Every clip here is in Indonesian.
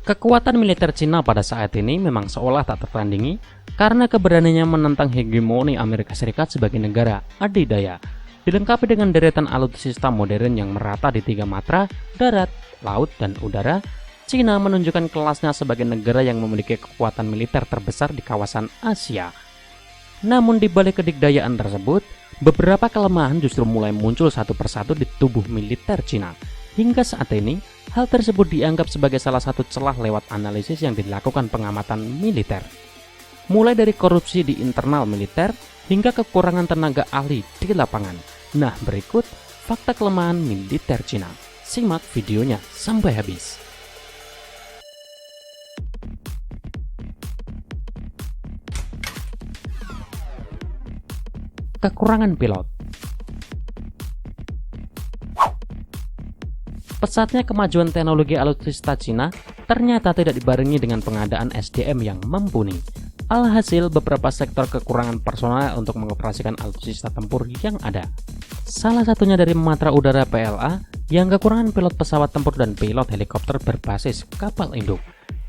Kekuatan militer Cina pada saat ini memang seolah tak tertandingi karena keberaniannya menentang hegemoni Amerika Serikat sebagai negara adidaya, dilengkapi dengan deretan alutsista modern yang merata di 3 matra, darat, laut, dan udara. Cina menunjukkan kelasnya sebagai negara yang memiliki kekuatan militer terbesar di kawasan Asia. Namun di balik kedikdayaan tersebut, beberapa kelemahan justru mulai muncul satu persatu di tubuh militer Cina. Hingga saat ini, hal tersebut dianggap sebagai salah satu celah lewat analisis yang dilakukan pengamatan militer. Mulai dari korupsi di internal militer hingga kekurangan tenaga ahli di lapangan. Nah, berikut fakta kelemahan militer Cina. Simak videonya sampai habis. Kekurangan pilot. Pesatnya kemajuan teknologi alutsista Cina ternyata tidak dibarengi dengan pengadaan SDM yang mumpuni. Alhasil, beberapa sektor kekurangan personal untuk mengoperasikan alutsista tempur yang ada. Salah satunya dari matra udara PLA yang kekurangan pilot pesawat tempur dan pilot helikopter berbasis kapal induk.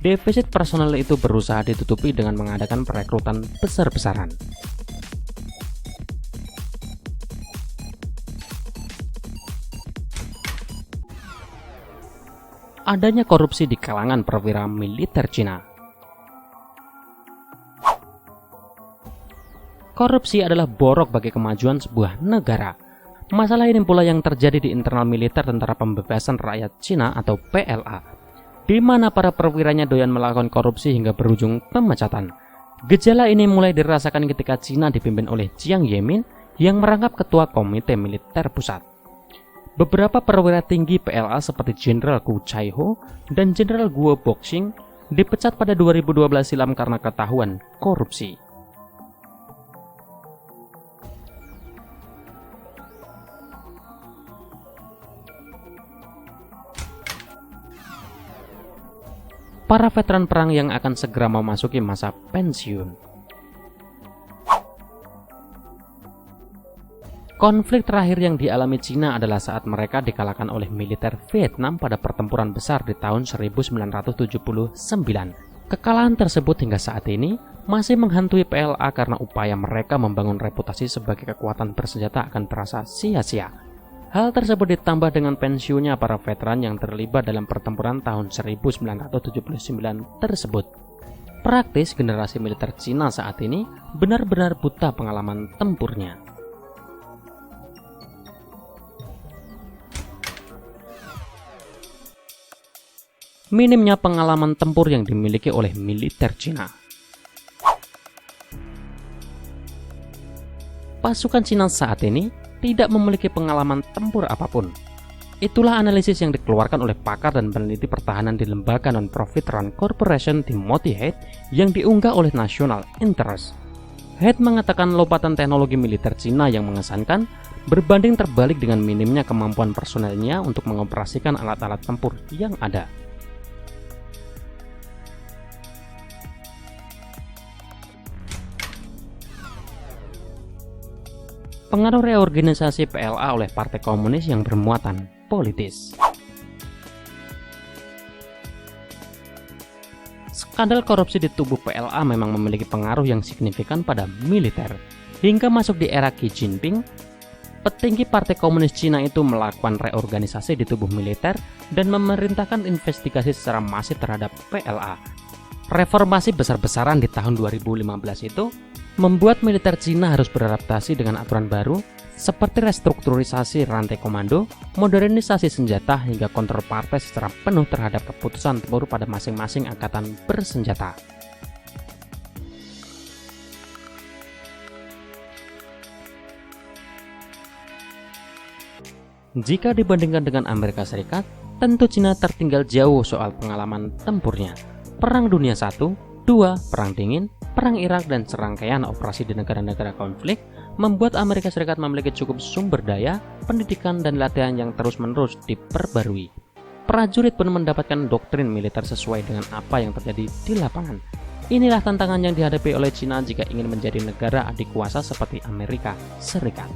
Defisit personal itu berusaha ditutupi dengan mengadakan perekrutan besar-besaran. Adanya korupsi di kalangan perwira militer Cina. Korupsi adalah borok bagi kemajuan sebuah negara. Masalah ini pula yang terjadi di internal militer Tentara Pembebasan Rakyat Cina atau PLA, di mana para perwiranya doyan melakukan korupsi hingga berujung pemecatan. Gejala ini mulai dirasakan ketika Cina dipimpin oleh Jiang Zemin yang merangkap ketua Komite Militer Pusat. Beberapa perwira tinggi PLA seperti Jenderal Gu Chaiho dan Jenderal Guo Boxing dipecat pada 2012 silam karena ketahuan korupsi. Para veteran perang yang akan segera memasuki masa pensiun. Konflik terakhir yang dialami Cina adalah saat mereka dikalahkan oleh militer Vietnam pada pertempuran besar di tahun 1979. Kekalahan tersebut hingga saat ini masih menghantui PLA karena upaya mereka membangun reputasi sebagai kekuatan bersenjata akan terasa sia-sia. Hal tersebut ditambah dengan pensiunnya para veteran yang terlibat dalam pertempuran tahun 1979 tersebut. Praktis generasi militer Cina saat ini benar-benar buta pengalaman tempurnya. Minimnya pengalaman tempur yang dimiliki oleh militer Cina. Pasukan Cina saat ini tidak memiliki pengalaman tempur apapun. Itulah analisis yang dikeluarkan oleh pakar dan peneliti pertahanan di lembaga non-profit Rand Corporation Timothy Head yang diunggah oleh National Interest. Head mengatakan lompatan teknologi militer Cina yang mengesankan berbanding terbalik dengan minimnya kemampuan personelnya untuk mengoperasikan alat-alat tempur yang ada. Pengaruh reorganisasi PLA oleh Partai Komunis yang bermuatan politis. Skandal korupsi di tubuh PLA memang memiliki pengaruh yang signifikan pada militer. Hingga masuk di era Xi Jinping, petinggi Partai Komunis Cina itu melakukan reorganisasi di tubuh militer dan memerintahkan investigasi secara masif terhadap PLA. Reformasi besar-besaran di tahun 2015 itu membuat militer Cina harus beradaptasi dengan aturan baru seperti restrukturisasi rantai komando, modernisasi senjata, hingga kontrol partai secara penuh terhadap keputusan tempur pada masing-masing angkatan bersenjata. Jika dibandingkan dengan Amerika Serikat, tentu Cina tertinggal jauh soal pengalaman tempurnya. Perang Dunia I, II, Perang Dingin, Perang Irak, dan serangkaian operasi di negara-negara konflik membuat Amerika Serikat memiliki cukup sumber daya, pendidikan, dan latihan yang terus-menerus diperbarui. Prajurit pun mendapatkan doktrin militer sesuai dengan apa yang terjadi di lapangan. Inilah tantangan yang dihadapi oleh Cina jika ingin menjadi negara adik kuasa seperti Amerika Serikat.